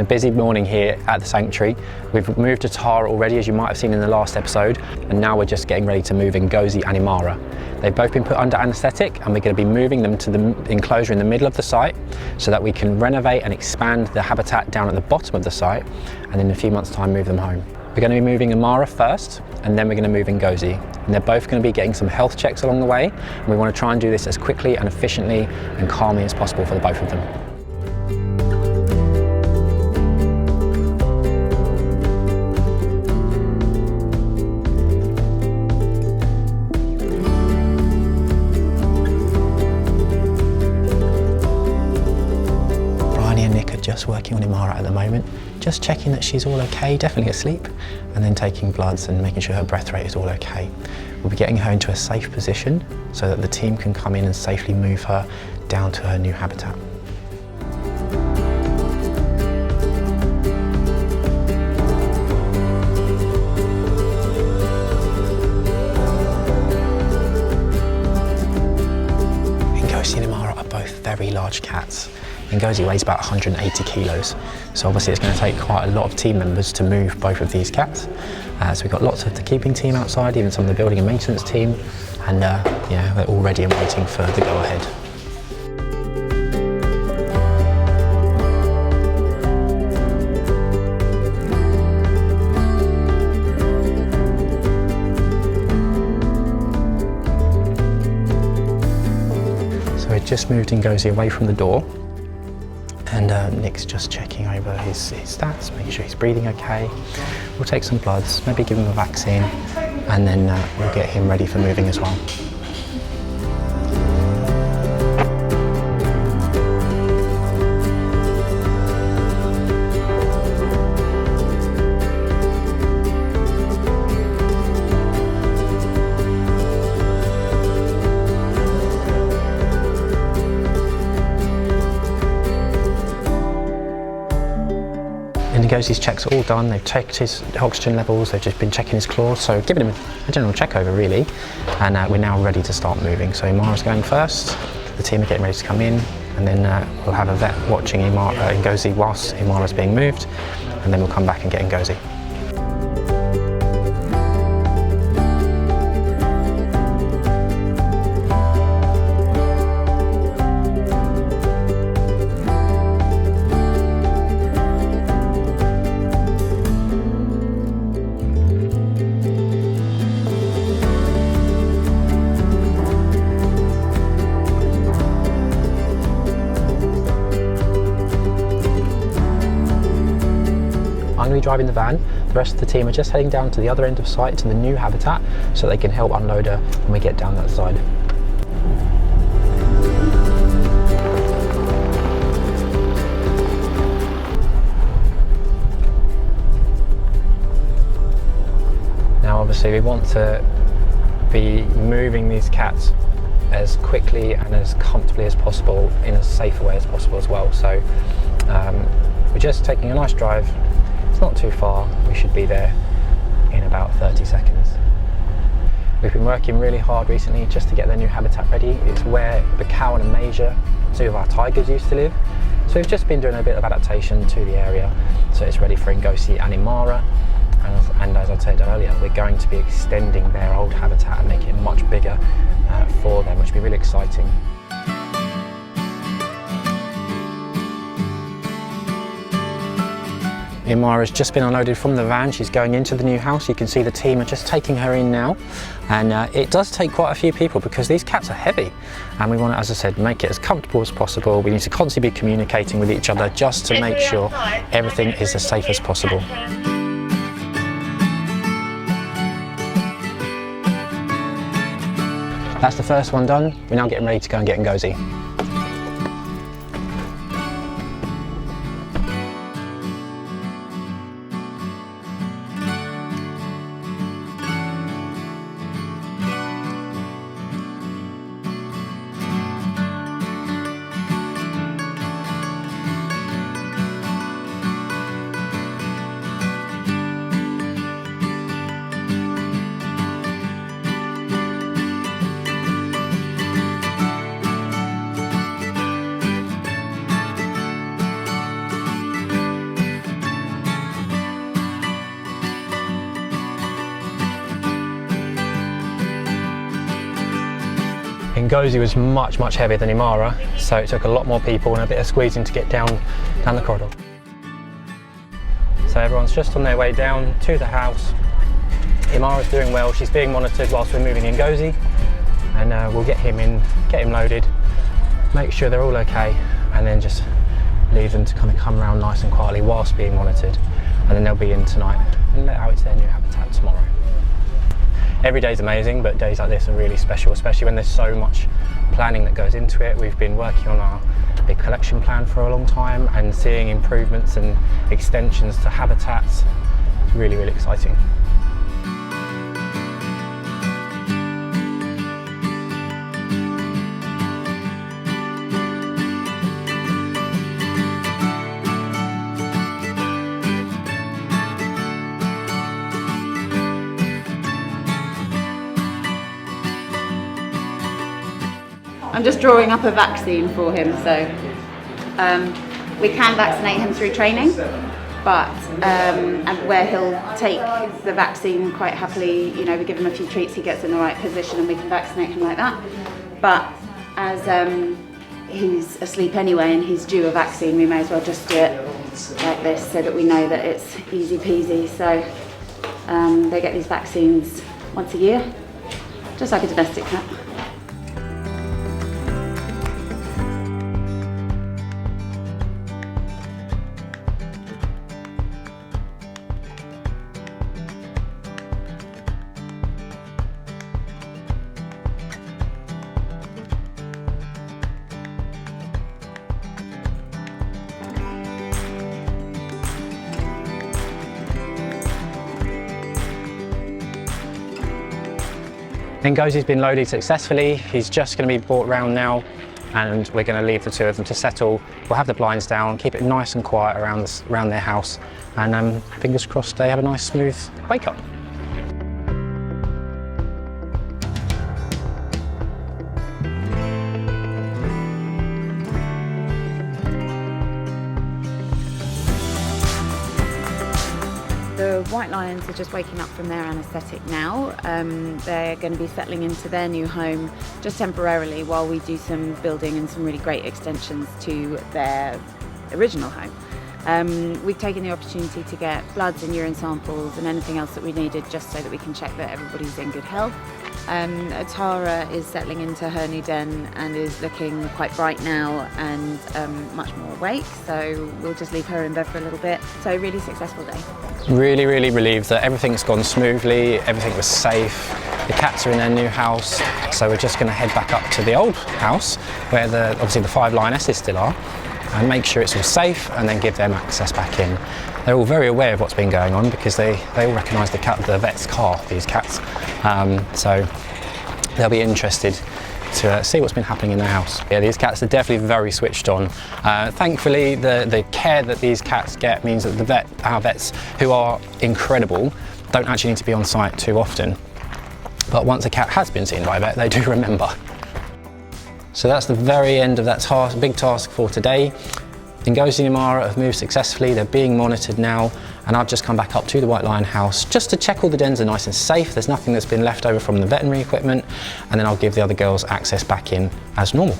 been a busy morning here at the sanctuary. We've moved to Tara already, as you might have seen in the last episode, and now we're just getting ready to move Ngozi and Imara. They've both been put under anaesthetic, and we're going to be moving them to the enclosure in the middle of the site so that we can renovate and expand the habitat down at the bottom of the site, and in a few months' time move them home. We're going to be moving Amara first, and then we're going to move Ngozi. And they're both going to be getting some health checks along the way, and we want to try and do this as quickly and efficiently and calmly as possible for the both of them. Just working on Amara at the moment, just checking that she's all okay, definitely asleep, and then taking bloods and making sure her breath rate is all okay. We'll be getting her into a safe position so that the team can come in and safely move her down to her new habitat. Ngozi and Amara are both very large cats. Ngozi weighs about 180 kilos, so obviously it's going to take quite a lot of team members to move both of these cats. So we've got lots of the keeping team outside, even some of the building and maintenance team, and yeah, they're all ready and waiting for the go-ahead. So we just moved Ngozi away from the door. And Nick's just checking over his stats, making sure he's breathing okay. We'll take some bloods, maybe give him a vaccine, and then we'll get him ready for moving as well. Ngozi's checks are all done. They've checked his oxygen levels, they've just been checking his claws, so giving him a general check over really, and we're now ready to start moving. So Imara's going first, the team are getting ready to come in, and then we'll have a vet watching Ngozi whilst Imara's being moved, and then we'll come back and get Ngozi. I'm going to be driving the van. The rest of the team are just heading down to the other end of site to the new habitat so they can help unload her when we get down that side. Now obviously we want to be moving these cats as quickly and as comfortably as possible in as safe a way as possible as well. So we're just taking a nice drive. It's not too far, we should be there in about 30 seconds. We've been working really hard recently just to get their new habitat ready. It's where the cow and Amasia, two of our tigers, used to live. So we've just been doing a bit of adaptation to the area, so it's ready for Ngosi and Imara. And as I said earlier, we're going to be extending their old habitat and making it much bigger for them, which will be really exciting. Imara's just been unloaded from the van. She's going into the new house. You can see the team are just taking her in now. And it does take quite a few people because these cats are heavy. And we want to, as I said, make it as comfortable as possible. We need to constantly be communicating with each other just to make sure everything is as safe as possible. That's the first one done. We're now getting ready to go and get Ngozi. Ngosi was much heavier than Imara, so it took a lot more people and a bit of squeezing to get down the corridor. So everyone's just on their way down to the house. Imara's doing well, she's being monitored whilst we're moving in Ngosi, and we'll get him loaded, make sure they're all okay, and then just leave them to kind of come around nice and quietly whilst being monitored, and then they'll be in tonight and let out to their new habitat tomorrow. Every day's amazing, but days like this are really special, especially when there's so much planning that goes into it. We've been working on our big collection plan for a long time and seeing improvements and extensions to habitats. It's really exciting. I'm just drawing up a vaccine for him, so we can vaccinate him through training, but and where he'll take the vaccine quite happily, you know, we give him a few treats, he gets in the right position and we can vaccinate him like that. But as he's asleep anyway and he's due a vaccine, we may as well just do it like this so that we know that it's easy peasy. So they get these vaccines once a year, just like a domestic cat. Ngosi's been loaded successfully. He's just going to be brought round now, and we're going to leave the two of them to settle. We'll have the blinds down, keep it nice and quiet around their house, and fingers crossed they have a nice smooth wake up. The white lions are just waking up from their anaesthetic now. They're going to be settling into their new home just temporarily while we do some building and some really great extensions to their original home. We've taken the opportunity to get bloods and urine samples and anything else that we needed just so that we can check that everybody's in good health. Tara is settling into her new den and is looking quite bright now and much more awake, so we'll just leave her in bed for a little bit. So really successful day. Really relieved that everything's gone smoothly, everything was safe. The cats are in their new house, so we're just going to head back up to the old house where obviously the 5 lionesses still are, and make sure it's all safe and then give them access back in. They're all very aware of what's been going on because they all recognise the vet's car, these cats, so they'll be interested to see what's been happening in their house. Yeah, these cats are definitely very switched on. Thankfully, the care that these cats get means that our vets, who are incredible, don't actually need to be on site too often. But once a cat has been seen by a vet, they do remember. So that's the very end of that big task for today. Ngozi and Amara have moved successfully, they're being monitored now, and I've just come back up to the White Lion house just to check all the dens are nice and safe, there's nothing that's been left over from the veterinary equipment, and then I'll give the other girls access back in as normal.